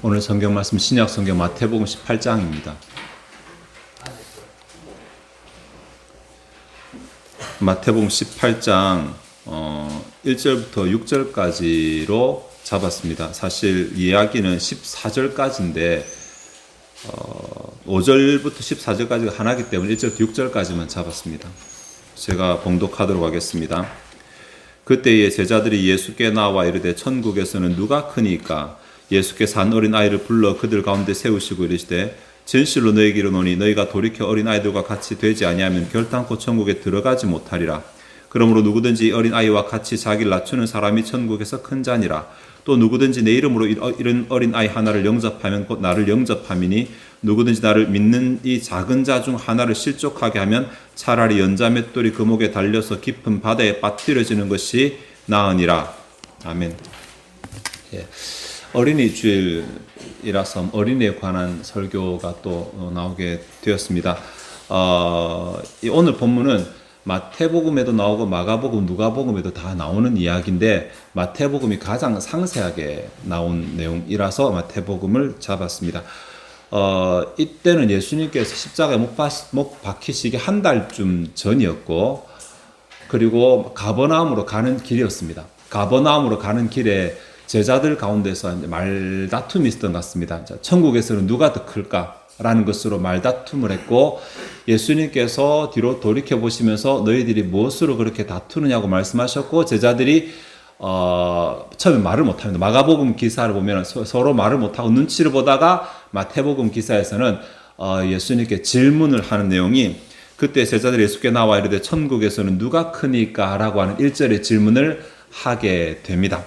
오늘 성경 말씀 신약 성경 마태복음 18장입니다. 마태복음 18장 1절부터 6절까지로 잡았습니다. 사실 이야기는 14절까지인데 5절부터 14절까지가 하나이기 때문에 1절부터 6절까지만 잡았습니다. 제가 봉독하도록 하겠습니다. 그때에 제자들이 예수께 나와 이르되 천국에서는 누가 크니까? 예수께서 한 어린아이를 불러 그들 가운데 세우시고 이르시되 진실로 너희에게 이르노니 너희가 돌이켜 어린아이들과 같이 되지 아니하면 결단코 천국에 들어가지 못하리라. 그러므로 누구든지 어린아이와 같이 자기를 낮추는 사람이 천국에서 큰 자니라. 또 누구든지 내 이름으로 이런 어린아이 하나를 영접하면 곧 나를 영접함이니 누구든지 나를 믿는 이 작은 자 중 하나를 실족하게 하면 차라리 연자 맷돌이 그 목에 달려서 깊은 바다에 빠뜨려지는 것이 나으니라. 아멘. 예. 어린이 주일이라서 어린이에 관한 설교가 또 나오게 되었습니다. 오늘 본문은 마태복음에도 나오고 마가복음, 누가복음에도 다 나오는 이야기인데 마태복음이 가장 상세하게 나온 내용이라서 마태복음을 잡았습니다. 이때는 예수님께서 십자가에 못 박히시기 한 달쯤 전이었고, 그리고 가버나움으로 가는 길이었습니다. 가버나움으로 가는 길에 제자들 가운데서 말다툼이 있었던 것 같습니다. 천국에서는 누가 더 클까라는 것으로 말다툼을 했고, 예수님께서 뒤로 돌이켜 보시면서 너희들이 무엇으로 그렇게 다투느냐고 말씀하셨고, 제자들이 처음에 말을 못합니다. 마가복음 기사를 보면 서로 말을 못하고 눈치를 보다가 마태복음 기사에서는 예수님께 질문을 하는 내용이, 그때 제자들이 예수께 나와 이르되 천국에서는 누가 크니까? 라고 하는 1절의 질문을 하게 됩니다.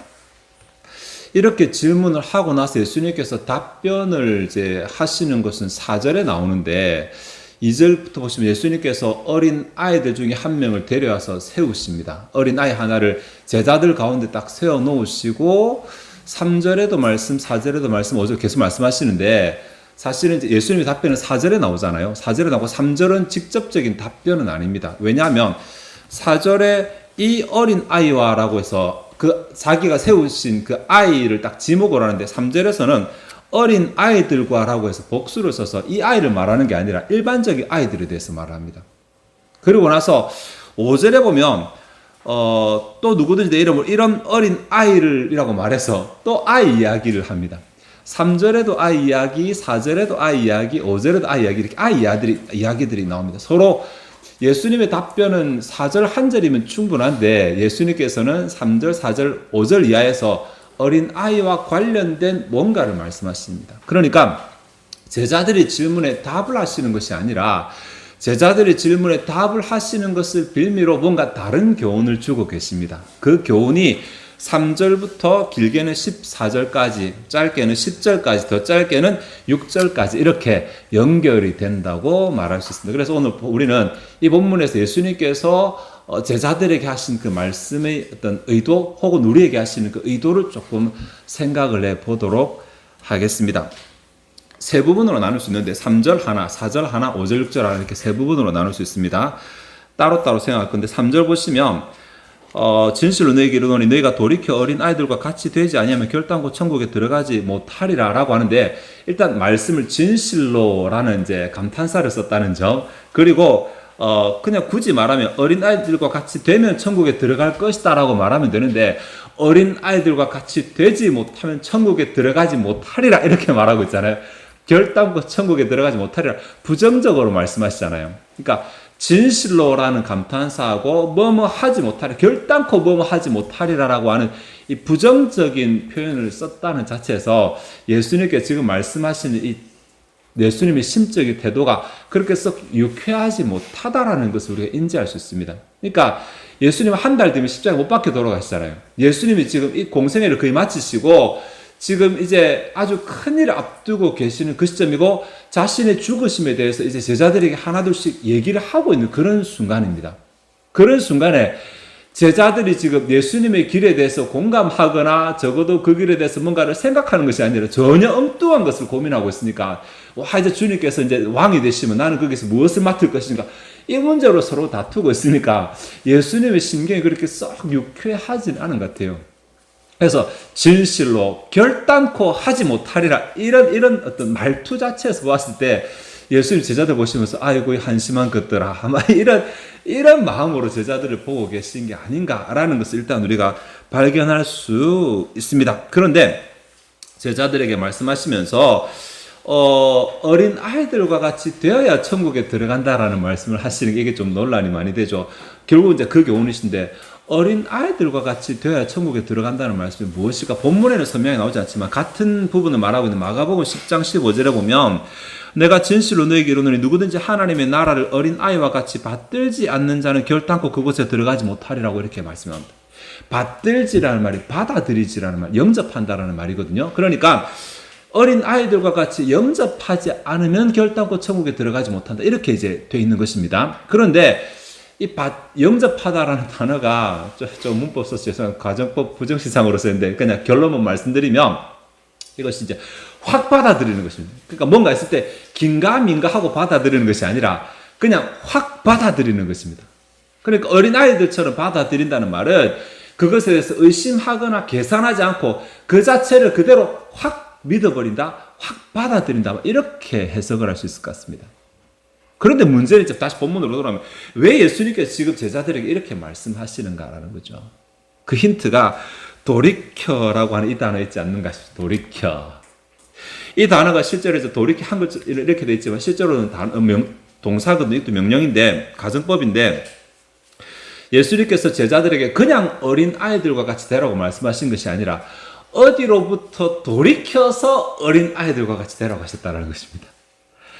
이렇게 질문을 하고 나서 예수님께서 답변을 이제 하시는 것은 4절에 나오는데, 2절부터 보시면 예수님께서 어린 아이들 중에 한 명을 데려와서 세우십니다. 어린 아이 하나를 제자들 가운데 딱 세워 놓으시고, 3절에도 말씀, 4절에도 말씀, 5절 계속 말씀하시는데, 사실은 이제 예수님의 답변은 4절에 나오잖아요. 4절에 나오고 3절은 직접적인 답변은 아닙니다. 왜냐하면 4절에 이 어린 아이와라고 해서 자기가 세우신 그 아이를 딱 지목을 하는데, 3절에서는 어린 아이들과 라고 해서 복수를 써서 이 아이를 말하는 게 아니라 일반적인 아이들에 대해서 말합니다. 그리고 나서 5절에 보면 또 누구든지 내 이름으로 이런 어린 아이를 이라고 말해서 또 아이 이야기를 합니다. 3절에도 아이 이야기, 4절에도 아이 이야기, 5절에도 아이 이야기, 이렇게 아이 이야기들이 나옵니다. 서로 예수님의 답변은 4절 한 절이면 충분한데, 예수님께서는 3절, 4절, 5절 이하에서 어린 아이와 관련된 뭔가를 말씀하십니다. 그러니까 제자들이 질문에 답을 하시는 것이 아니라, 제자들이 질문에 답을 하시는 것을 빌미로 뭔가 다른 교훈을 주고 계십니다. 그 교훈이 3절부터 길게는 14절까지, 짧게는 10절까지, 더 짧게는 6절까지 이렇게 연결이 된다고 말할 수 있습니다. 그래서 오늘 우리는 이 본문에서 예수님께서 제자들에게 하신 그 말씀의 어떤 의도, 혹은 우리에게 하시는 그 의도를 조금 생각을 해보도록 하겠습니다. 세 부분으로 나눌 수 있는데 3절 하나, 4절 하나, 5절, 6절 하나 이렇게 세 부분으로 나눌 수 있습니다. 따로따로 생각할 건데, 3절 보시면 진실로 너희에게 이르노니 너희가 돌이켜 어린 아이들과 같이 되지 아니하면 결단코 천국에 들어가지 못하리라 라고 하는데, 일단 말씀을 진실로라는 이제 감탄사를 썼다는 점, 그리고 그냥 굳이 말하면 어린 아이들과 같이 되면 천국에 들어갈 것이다 라고 말하면 되는데, 어린 아이들과 같이 되지 못하면 천국에 들어가지 못하리라 이렇게 말하고 있잖아요. 결단코 천국에 들어가지 못하리라 부정적으로 말씀하시잖아요. 그러니까 진실로라는 감탄사하고 뭐뭐 하지 못하리라, 결단코 뭐뭐 하지 못하리라라고 하는 이 부정적인 표현을 썼다는 자체에서 예수님께 지금 말씀하시는 이 예수님의 심적인 태도가 그렇게 썩 유쾌하지 못하다라는 것을 우리가 인지할 수 있습니다. 그러니까 예수님은 한 달 뒤면 십자가에 못 박혀 돌아가시잖아요. 예수님이 지금 이 공생애를 거의 마치시고 지금 이제 아주 큰 일을 앞두고 계시는 그 시점이고, 자신의 죽으심에 대해서 이제 제자들에게 하나둘씩 얘기를 하고 있는 그런 순간입니다. 그런 순간에 제자들이 지금 예수님의 길에 대해서 공감하거나 적어도 그 길에 대해서 뭔가를 생각하는 것이 아니라 전혀 엉뚱한 것을 고민하고 있으니까, 이제 주님께서 이제 왕이 되시면 나는 거기서 무엇을 맡을 것인가, 이 문제로 서로 다투고 있으니까 예수님의 심경이 그렇게 썩 유쾌하진 않은 것 같아요. 그래서 진실로 결단코 하지 못하리라 이런 어떤 말투 자체에서 보았을 때 예수님 제자들 보시면서 아이고 한심한 것들아 아마 이런 마음으로 제자들을 보고 계신 게 아닌가라는 것을 일단 우리가 발견할 수 있습니다. 그런데 제자들에게 말씀하시면서 어린 아이들과 같이 되어야 천국에 들어간다라는 말씀을 하시는 게 이게 좀 논란이 많이 되죠. 결국 이제 그 교훈이신데 어린 아이들과 같이 되어야 천국에 들어간다는 말씀이 무엇일까? 본문에는 선명히 나오지 않지만 같은 부분을 말하고 있는 마가복음 10장 15절에 보면 내가 진실로 너에게 이르노니 누구든지 하나님의 나라를 어린 아이와 같이 받들지 않는 자는 결단코 그곳에 들어가지 못하리라고 이렇게 말씀합니다. 받들지라는 말이 받아들이지라는 말, 영접한다라는 말이거든요. 그러니까 어린 아이들과 같이 영접하지 않으면 결단코 천국에 들어가지 못한다. 이렇게 이제 돼 있는 것입니다. 그런데 영접하다라는 단어가 좀 문법 써서 죄송합니다. 가정법 부정시상으로 쓰는데 그냥 결론만 말씀드리면 이것이 이제 확 받아들이는 것입니다. 그러니까 뭔가 있을 때 긴가민가 하고 받아들이는 것이 아니라 그냥 확 받아들이는 것입니다. 그러니까 어린아이들처럼 받아들인다는 말은 그것에 대해서 의심하거나 계산하지 않고 그 자체를 그대로 확 믿어버린다, 확 받아들인다, 이렇게 해석을 할 수 있을 것 같습니다. 그런데 문제는 이제 다시 본문으로 돌아오면 왜 예수님께서 지금 제자들에게 이렇게 말씀하시는가라는 거죠. 그 힌트가 돌이켜라고 하는 이 단어에 있지 않는가 싶습니다. 돌이켜. 이 단어가 실제로 이제 돌이켜 한글 이렇게 돼 있지만 실제로는 동사거든요. 이것도 명령인데 가정법인데 예수님께서 제자들에게 그냥 어린 아이들과 같이 되라고 말씀하신 것이 아니라 어디로부터 돌이켜서 어린 아이들과 같이 되라고 하셨다는 것입니다.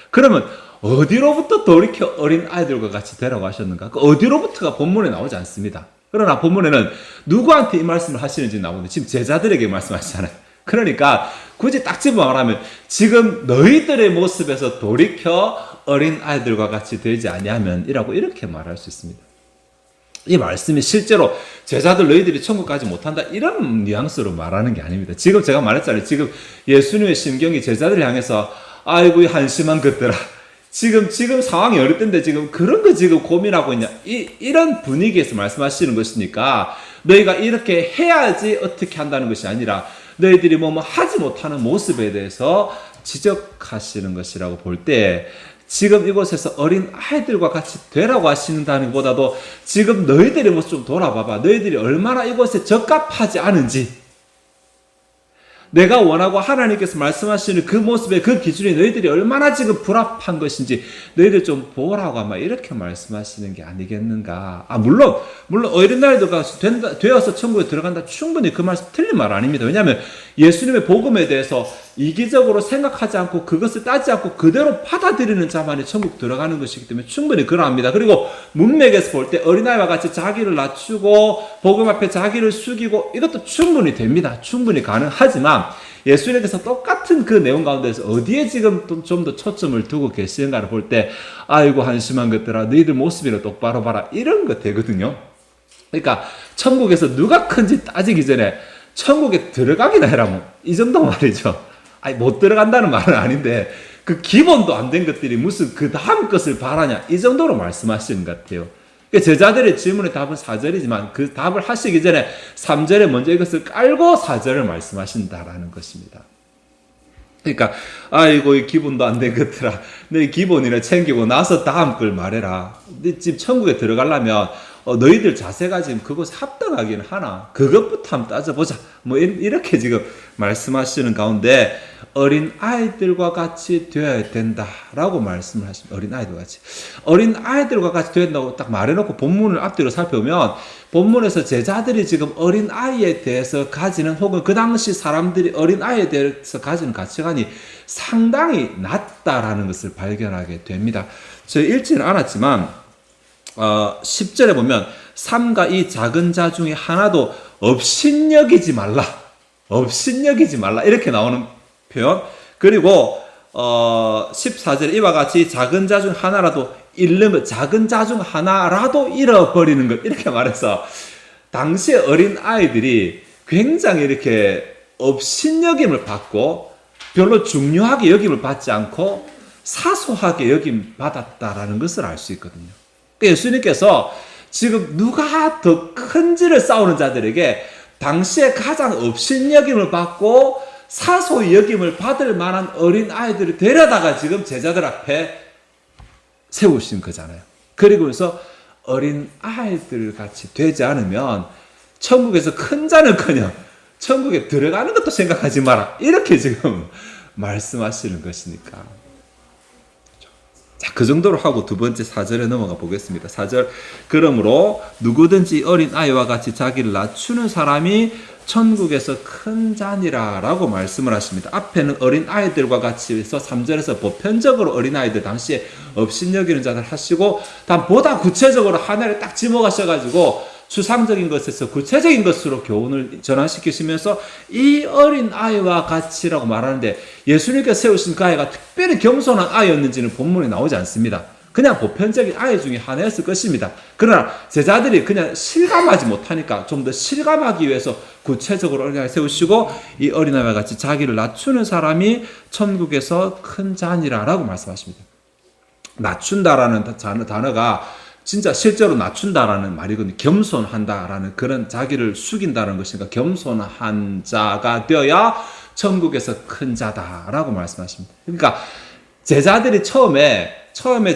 그러면 어디로부터 돌이켜 어린 아이들과 같이 되라고 하셨는가? 그 어디로부터가 본문에 나오지 않습니다. 그러나 본문에는 누구한테 이 말씀을 하시는지 나오는데 지금 제자들에게 말씀하시잖아요. 그러니까 굳이 딱 집어 말하면 지금 너희들의 모습에서 돌이켜 어린 아이들과 같이 되지 아니하면 이라고 이렇게 말할 수 있습니다. 이 말씀이 실제로 제자들 너희들이 천국 가지 못한다 이런 뉘앙스로 말하는 게 아닙니다. 지금 제가 말했잖아요. 지금 예수님의 심경이 제자들을 향해서 아이고 한심한 것들아 지금 상황이 어릴 텐데 지금 그런 거 지금 고민하고 있냐 이런 분위기에서 말씀하시는 것이니까 너희가 이렇게 해야지 어떻게 한다는 것이 아니라 너희들이 뭐 하지 못하는 모습에 대해서 지적하시는 것이라고 볼 때 지금 이곳에서 어린 아이들과 같이 되라고 하시는다는 것보다도 지금 너희들의 모습 좀 돌아봐봐. 너희들이 얼마나 이곳에 적합하지 않은지 내가 원하고 하나님께서 말씀하시는 그 모습의 그 기준이 너희들이 얼마나 지금 불합한 것인지 너희들 좀 보라고 아마 이렇게 말씀하시는 게 아니겠는가. 물론 어린 나이들과 되어서 천국에 들어간다 충분히 그 말씀 틀린 말 아닙니다. 왜냐하면 예수님의 복음에 대해서 이기적으로 생각하지 않고 그것을 따지지 않고 그대로 받아들이는 자만이 천국 들어가는 것이기 때문에 충분히 그러합니다. 그리고 문맥에서 볼 때 어린아이와 같이 자기를 낮추고 복음 앞에 자기를 숙이고 이것도 충분히 됩니다. 충분히 가능하지만 예수님께서 똑같은 그 내용 가운데서 어디에 지금 좀 더 초점을 두고 계시는가를 볼 때 아이고 한심한 것들아 너희들 모습이나 똑바로 봐라 이런 거 되거든요. 그러니까 천국에서 누가 큰지 따지기 전에 천국에 들어가기나 해라 이 정도 말이죠. 못 들어간다는 말은 아닌데 그 기본도 안 된 것들이 무슨 그 다음 것을 바라냐 이 정도로 말씀하시는 것 같아요. 제자들의 질문의 답은 4절이지만 그 답을 하시기 전에 3절에 먼저 이것을 깔고 4절을 말씀하신다라는 것입니다. 그러니까 아이고 이 기본도 안 된 것들아 너희 기본이나 챙기고 나서 다음 걸 말해라. 지금 천국에 들어가려면 너희들 자세가 지금 그것에 합당하긴 하나 그것부터 한번 따져보자 이렇게 지금 말씀하시는 가운데 어린 아이들과 같이 되어야 된다라고 말씀을 하십니다. 어린 아이들과 같이 되어야 된다고 딱 말해놓고 본문을 앞뒤로 살펴보면 본문에서 제자들이 지금 어린 아이에 대해서 가지는 혹은 그 당시 사람들이 어린 아이에 대해서 가지는 가치관이 상당히 낮다라는 것을 발견하게 됩니다. 저 읽지는 않았지만 10절에 보면 삼가 이 작은 자 중에 하나도 업신여기지 말라 이렇게 나오는 표현. 그리고 14절에 이와 같이 작은 자 중 하나라도 잃는 작은 자 중 하나라도 잃어버리는 것 이렇게 말해서 당시 어린 아이들이 굉장히 이렇게 업신여김을 받고 별로 중요하게 여김을 받지 않고 사소하게 여김 받았다라는 것을 알 수 있거든요. 예수님께서 지금 누가 더 큰지를 싸우는 자들에게 당시에 가장 업신여김을 받고 사소히 여김을 받을 만한 어린 아이들을 데려다가 지금 제자들 앞에 세우신 거잖아요. 그리고서 어린 아이들 같이 되지 않으면 천국에서 큰 자는커녕 천국에 들어가는 것도 생각하지 마라. 이렇게 지금 말씀하시는 것이니까. 자, 그 정도로 하고 두 번째 4절에 넘어가 보겠습니다. 4절. 그러므로 누구든지 어린 아이와 같이 자기를 낮추는 사람이 천국에서 큰 자니라 라고 말씀을 하십니다. 앞에는 어린 아이들과 같이 해서 3절에서 보편적으로 어린 아이들 당시에 업신여기는 자들 하시고 보다 구체적으로 하나를 딱 집어가셔가지고 추상적인 것에서 구체적인 것으로 교훈을 전환시키시면서 이 어린 아이와 같이라고 말하는데 예수님께서 세우신 그 아이가 특별히 겸손한 아이였는지는 본문에 나오지 않습니다. 그냥 보편적인 아이 중에 하나였을 것입니다. 그러나 제자들이 그냥 실감하지 못하니까 좀 더 실감하기 위해서 구체적으로 어린아이를 세우시고 이 어린아이와 같이 자기를 낮추는 사람이 천국에서 큰 자니라 라고 말씀하십니다. 낮춘다라는 단어가 진짜 실제로 낮춘다라는 말이거든요. 겸손한다라는 그런 자기를 숙인다는 것이니까 겸손한 자가 되어야 천국에서 큰 자다라고 말씀하십니다. 그러니까 제자들이 처음에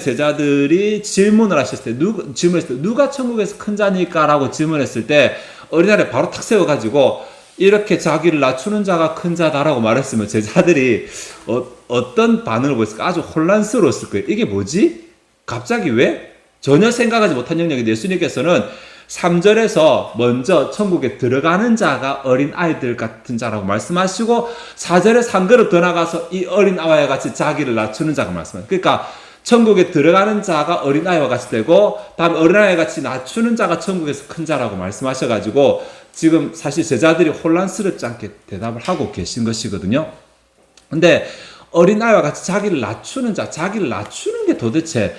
제자들이 질문을 하셨을 때 누가 천국에서 큰 자니까? 라고 질문했을 때 어린아이를 바로 탁 세워가지고 이렇게 자기를 낮추는 자가 큰 자다라고 말했으면 제자들이 어떤 반응을 보였을까? 아주 혼란스러웠을 거예요. 이게 뭐지? 갑자기 왜? 전혀 생각하지 못한 영역인데 예수님께서는 3절에서 먼저 천국에 들어가는 자가 어린 아이들 같은 자라고 말씀하시고 4절에 한 걸음 더 나가서 이 어린 아이와 같이 자기를 낮추는 자가 말씀하세요. 그러니까 천국에 들어가는 자가 어린 아이와 같이 되고 다음에 어린 아이와 같이 낮추는 자가 천국에서 큰 자라고 말씀하셔가지고 지금 사실 제자들이 혼란스럽지 않게 대답을 하고 계신 것이거든요. 근데 어린 아이와 같이 자기를 낮추는 게 도대체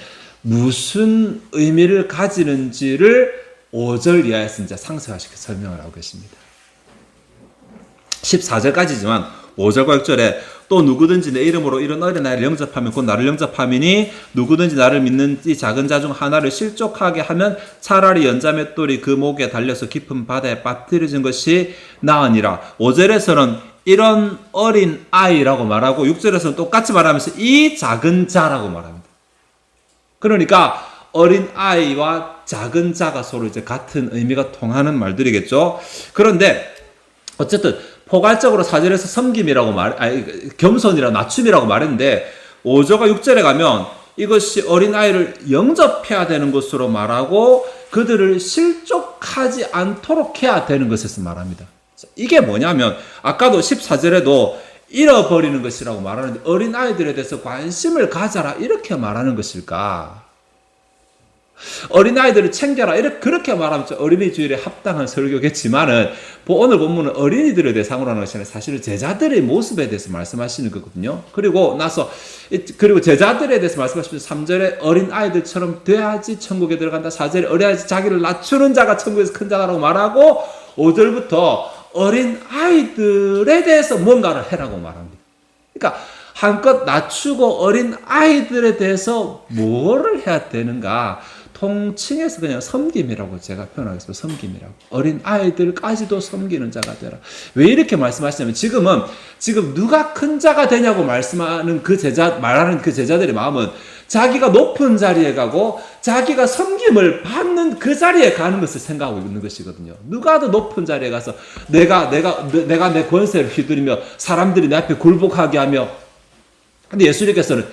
무슨 의미를 가지는지를 5절 이하에서 이제 상세하게 설명을 하고 계십니다. 14절까지지만 5절과 6절에 또 누구든지 내 이름으로 이런 어린아이를 영접하면 곧 나를 영접함이니 누구든지 나를 믿는 이 작은 자 중 하나를 실족하게 하면 차라리 연자맷돌이 그 목에 달려서 깊은 바다에 빠뜨려진 것이 나으니라. 5절에서는 이런 어린 아이라고 말하고 6절에서는 똑같이 말하면서 이 작은 자라고 말합니다. 그러니까 어린 아이와 작은 자가 서로 이제 같은 의미가 통하는 말들이겠죠. 그런데 어쨌든 포괄적으로 4절에서 섬김이라고 겸손이라고 낮춤이라고 말했는데 5절과 6절에 가면 이것이 어린 아이를 영접해야 되는 것으로 말하고 그들을 실족하지 않도록 해야 되는 것에서 말합니다. 이게 뭐냐면 아까도 14절에도 잃어버리는 것이라고 말하는데 어린 아이들에 대해서 관심을 가져라 이렇게 말하는 것일까? 어린아이들을 챙겨라 그렇게 말하면 어린이 주일에 합당한 설교겠지만은 오늘 본문은 어린이들을 대상으로 하는 것이 아니라 사실은 제자들의 모습에 대해서 말씀하시는 거거든요. 그리고 제자들에 대해서 말씀하시면서 3절에 어린아이들처럼 돼야지 천국에 들어간다. 4절에 어린아이 자기를 낮추는 자가 천국에서 큰 자라고 말하고 5절부터 어린아이들에 대해서 뭔가를 해라고 말합니다. 그러니까 한껏 낮추고 어린 아이들에 대해서 뭐를 해야 되는가? 통칭해서 그냥 섬김이라고 제가 표현하겠습니다. 섬김이라고. 어린 아이들까지도 섬기는 자가 되라. 왜 이렇게 말씀하시냐면 지금 누가 큰 자가 되냐고 말하는 그 제자들의 마음은 자기가 높은 자리에 가고 자기가 섬김을 받는 그 자리에 가는 것을 생각하고 있는 것이거든요. 누가 더 높은 자리에 가서 내가 내 권세를 휘두르며 사람들이 내 앞에 굴복하게 하며 근데 예수님께서는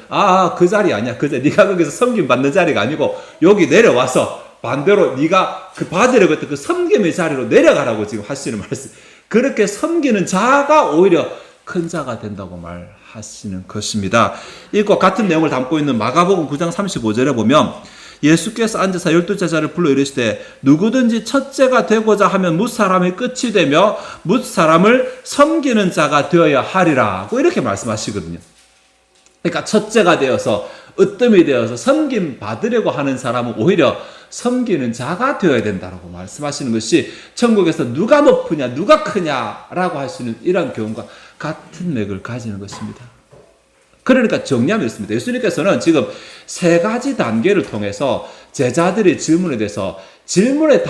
그 자리 아니야. 네가 거기서 섬김 받는 자리가 아니고 여기 내려와서 반대로 네가 그 받으려고 했던 그 섬김의 자리로 내려가라고 지금 하시는 말씀. 그렇게 섬기는 자가 오히려 큰 자가 된다고 말하시는 것입니다. 이것과 같은 내용을 담고 있는 마가복음 9장 35절에 보면 예수께서 앉아서 12제자를 불러 이르시되 누구든지 첫째가 되고자 하면 뭇사람의 끝이 되며 뭇사람을 섬기는 자가 되어야 하리라고 이렇게 말씀하시거든요. 그러니까 첫째가 되어서 으뜸이 되어서 섬김 받으려고 하는 사람은 오히려 섬기는 자가 되어야 된다고 말씀하시는 것이 천국에서 누가 높으냐 누가 크냐라고 하시는 이런 교훈과 같은 맥을 가지는 것입니다. 그러니까 정리하면 이렇습니다. 예수님께서는 지금 세 가지 단계를 통해서 제자들의 질문에 대해서 질문에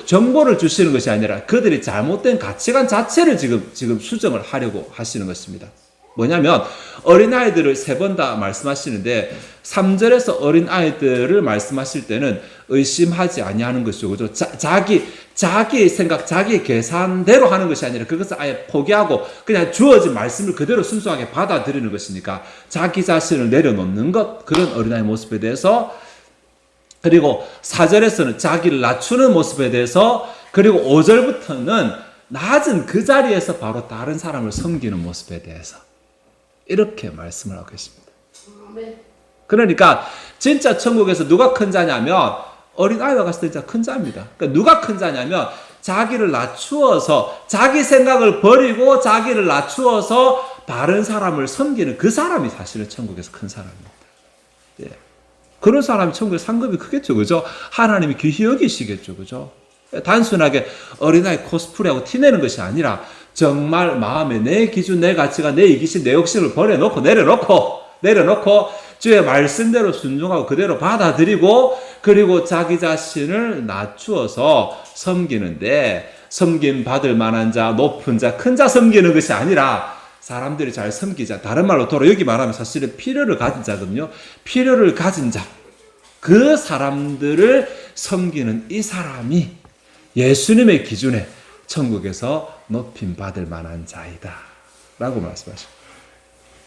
정보를 주시는 것이 아니라 그들이 잘못된 가치관 자체를 지금 수정을 하려고 하시는 것입니다. 뭐냐면 어린아이들을 3번 다 말씀하시는데 3절에서 어린아이들을 말씀하실 때는 의심하지 아니하는 것이죠. 그죠? 자기 생각, 자기 계산대로 하는 것이 아니라 그것을 아예 포기하고 그냥 주어진 말씀을 그대로 순수하게 받아들이는 것이니까 자기 자신을 내려놓는 것, 그런 어린아이 모습에 대해서, 그리고 4절에서는 자기를 낮추는 모습에 대해서, 그리고 5절부터는 낮은 그 자리에서 바로 다른 사람을 섬기는 모습에 대해서 이렇게 말씀을 하고 계십니다. 그러니까 진짜 천국에서 누가 큰 자냐면 어린아이와 같이 진짜 큰 자입니다. 그러니까 누가 큰 자냐면 자기를 낮추어서 자기 생각을 버리고 자기를 낮추어서 다른 사람을 섬기는 그 사람이 사실은 천국에서 큰 사람입니다. 예. 그런 사람이 천국에 상급이 크겠죠. 그죠? 하나님이 귀히 여기시겠죠. 그죠? 단순하게 어린아이 코스프레하고 티내는 것이 아니라 정말 마음에 내 기준, 내 가치가, 내 이기심, 내 욕심을 버려놓고 내려놓고 주의 말씀대로 순종하고 그대로 받아들이고, 그리고 자기 자신을 낮추어서 섬기는데, 섬김 받을 만한 자, 높은 자, 큰 자 섬기는 것이 아니라 사람들이 잘 섬기자. 다른 말로 여기 말하면 사실은 필요를 가진 자거든요. 필요를 가진 자, 그 사람들을 섬기는 이 사람이 예수님의 기준에 천국에서 높임 받을 만한 자이다 라고 말씀하십니다.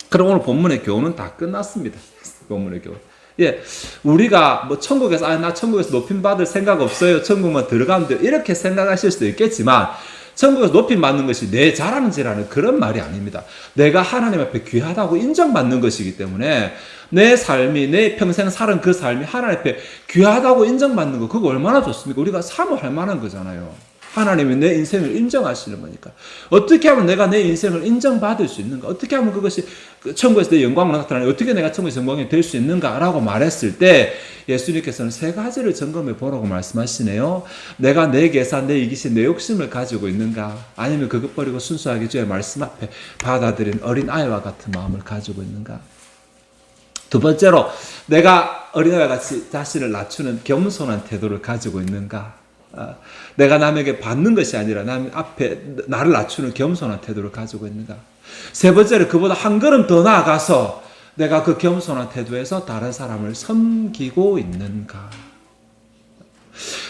그럼 오늘 본문의 교훈은 다 끝났습니다. 본문의 교훈. 예, 우리가 천국에서 나 천국에서 높임 받을 생각 없어요, 천국만 들어가면 돼요, 이렇게 생각하실 수도 있겠지만 천국에서 높임 받는 것이 내 자랑질하는 그런 말이 아닙니다. 내가 하나님 앞에 귀하다고 인정받는 것이기 때문에 내 삶이, 내 평생 살은 그 삶이 하나님 앞에 귀하다고 인정받는 거, 그거 얼마나 좋습니까? 우리가 사모할 만한 거잖아요. 하나님이 내 인생을 인정하시는 거니까. 어떻게 하면 내가 내 인생을 인정받을 수 있는가? 어떻게 하면 그것이 천국에서 내 영광으로 나타나는, 어떻게 내가 천국에서 영광이 될 수 있는가라고 말했을 때 예수님께서는 3가지를 점검해 보라고 말씀하시네요. 내가 내 계산, 내 이기심, 내 욕심을 가지고 있는가? 아니면 그것 버리고 순수하게 주의 말씀 앞에 받아들인 어린아이와 같은 마음을 가지고 있는가? 2번째로, 내가 어린아이와 같이 자신을 낮추는 겸손한 태도를 가지고 있는가? 내가 남에게 받는 것이 아니라 남 앞에 나를 낮추는 겸손한 태도를 가지고 있는가? 3번째로, 그보다 한 걸음 더 나아가서 내가 그 겸손한 태도에서 다른 사람을 섬기고 있는가?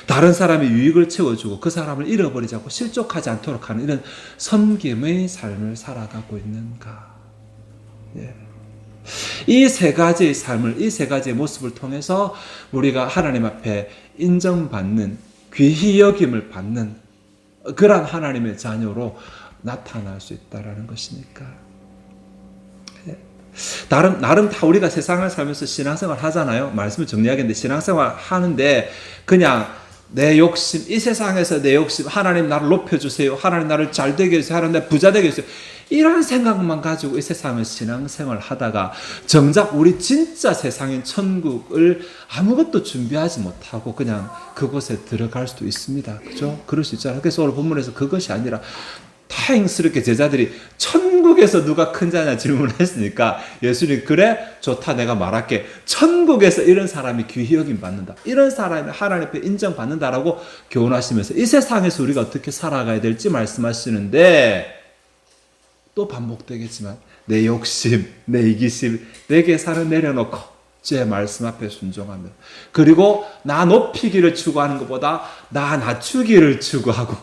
다른 사람의 유익을 채워주고 그 사람을 잃어버리지 않고 실족하지 않도록 하는 이런 섬김의 삶을 살아가고 있는가? 예. 이 3가지의 삶을, 이 3가지의 모습을 통해서 우리가 하나님 앞에 인정받는, 귀히 여김을 받는 그러한 하나님의 자녀로 나타날 수 있다라는 것이니까. 나름 다 우리가 세상을 살면서 신앙생활 하잖아요. 말씀을 정리하겠는데, 신앙생활 하는데 그냥 내 욕심, 이 세상에서 내 욕심, 하나님 나를 높여주세요, 하나님 나를 잘 되게 해주세요, 하나님 나를 부자 되게 해주세요, 이런 생각만 가지고 이 세상을 신앙생활 하다가 정작 우리 진짜 세상인 천국을 아무것도 준비하지 못하고 그냥 그곳에 들어갈 수도 있습니다. 그죠? 그럴 수 있잖아요. 그래서 오늘 본문에서 그것이 아니라 다행스럽게 제자들이 천국에서 누가 큰 자냐 질문을 했으니까 예수님이 그래? 좋다, 내가 말할게. 천국에서 이런 사람이 귀히 여김 받는다, 이런 사람이 하나님 앞에 인정받는다라고 교훈하시면서 이 세상에서 우리가 어떻게 살아가야 될지 말씀하시는데, 또 반복되겠지만 내 욕심, 내 이기심, 내 계산을 내려놓고 주의 말씀 앞에 순종하며, 그리고 나 높이기를 추구하는 것보다 나 낮추기를 추구하고,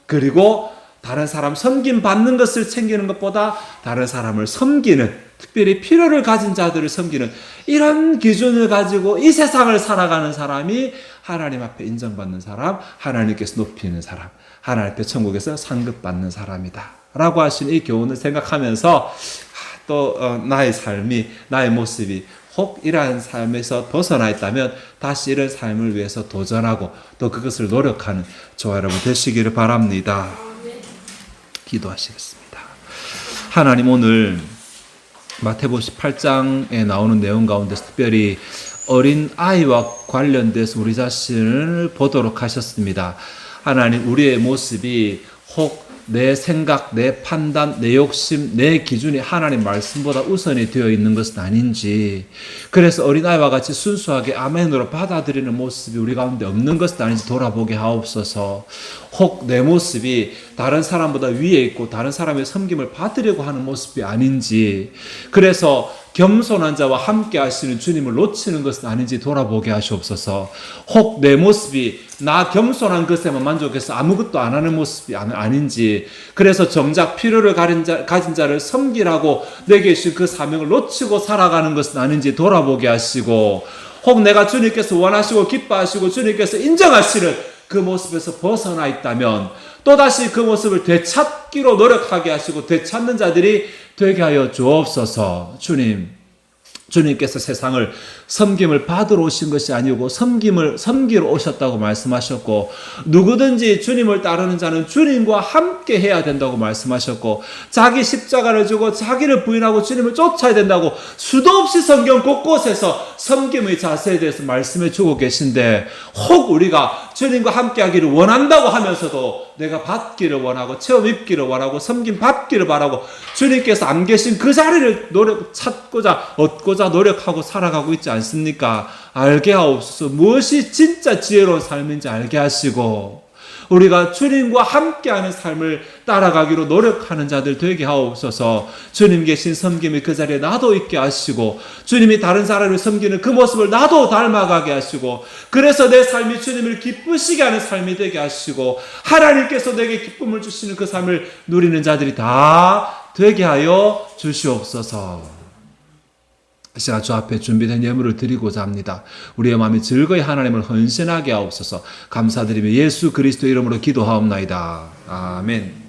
그리고 다른 사람 섬김 받는 것을 챙기는 것보다 다른 사람을 섬기는, 특별히 필요를 가진 자들을 섬기는 이런 기준을 가지고 이 세상을 살아가는 사람이 하나님 앞에 인정받는 사람, 하나님께서 높이는 사람, 하나님 앞에 천국에서 상급받는 사람이다 라고 하신 이 교훈을 생각하면서 또 나의 삶이, 나의 모습이 혹 이러한 삶에서 벗어나 있다면 다시 이런 삶을 위해서 도전하고 또 그것을 노력하는 저와 여러분 되시기를 바랍니다. 기도하시겠습니다. 하나님, 오늘 마태복음 18장에 나오는 내용 가운데서 특별히 어린 아이와 관련돼서 우리 자신을 보도록 하셨습니다. 하나님, 우리의 모습이 혹 내 생각, 내 판단, 내 욕심, 내 기준이 하나님 말씀보다 우선이 되어 있는 것은 아닌지, 그래서 어린아이와 같이 순수하게 아멘으로 받아들이는 모습이 우리 가운데 없는 것은 아닌지 돌아보게 하옵소서. 혹 내 모습이 다른 사람보다 위에 있고 다른 사람의 섬김을 받으려고 하는 모습이 아닌지, 그래서 겸손한 자와 함께 하시는 주님을 놓치는 것은 아닌지 돌아보게 하시옵소서. 혹 내 모습이 나 겸손한 것에만 만족해서 아무것도 안 하는 모습이 아닌지, 그래서 정작 필요를 가진 자를 섬기라고 내게 주신 그 사명을 놓치고 살아가는 것은 아닌지 돌아보게 하시고, 혹 내가 주님께서 원하시고 기뻐하시고 주님께서 인정하시는 그 모습에서 벗어나 있다면 또다시 그 모습을 되찾기로 노력하게 하시고 되찾는 자들이 되게 하여 주옵소서. 주님께서 세상을 섬김을 받으러 오신 것이 아니고 섬기러 오셨다고 말씀하셨고, 누구든지 주님을 따르는 자는 주님과 함께 해야 된다고 말씀하셨고, 자기 십자가를 지고 자기를 부인하고 주님을 쫓아야 된다고 수도 없이 성경 곳곳에서 섬김의 자세에 대해서 말씀해 주고 계신데, 혹 우리가 주님과 함께 하기를 원한다고 하면서도 내가 받기를 원하고 체험 입기를 원하고 섬김 받기를 바라고 주님께서 안 계신 그 자리를 찾고자 얻고자 노력하고 살아가고 있지 않습니까? 알게 하옵소서. 무엇이 진짜 지혜로운 삶인지 알게 하시고, 우리가 주님과 함께하는 삶을 따라가기로 노력하는 자들 되게 하옵소서. 주님 계신 섬김이 그 자리에 나도 있게 하시고, 주님이 다른 사람을 섬기는 그 모습을 나도 닮아가게 하시고, 그래서 내 삶이 주님을 기쁘시게 하는 삶이 되게 하시고, 하나님께서 내게 기쁨을 주시는 그 삶을 누리는 자들이 다 되게 하여 주시옵소서. 이 시간 주 앞에 준비된 예물을 드리고자 합니다. 우리의 마음이 즐거이 하나님을 헌신하게 하옵소서. 감사드리며 예수 그리스도 이름으로 기도하옵나이다. 아멘.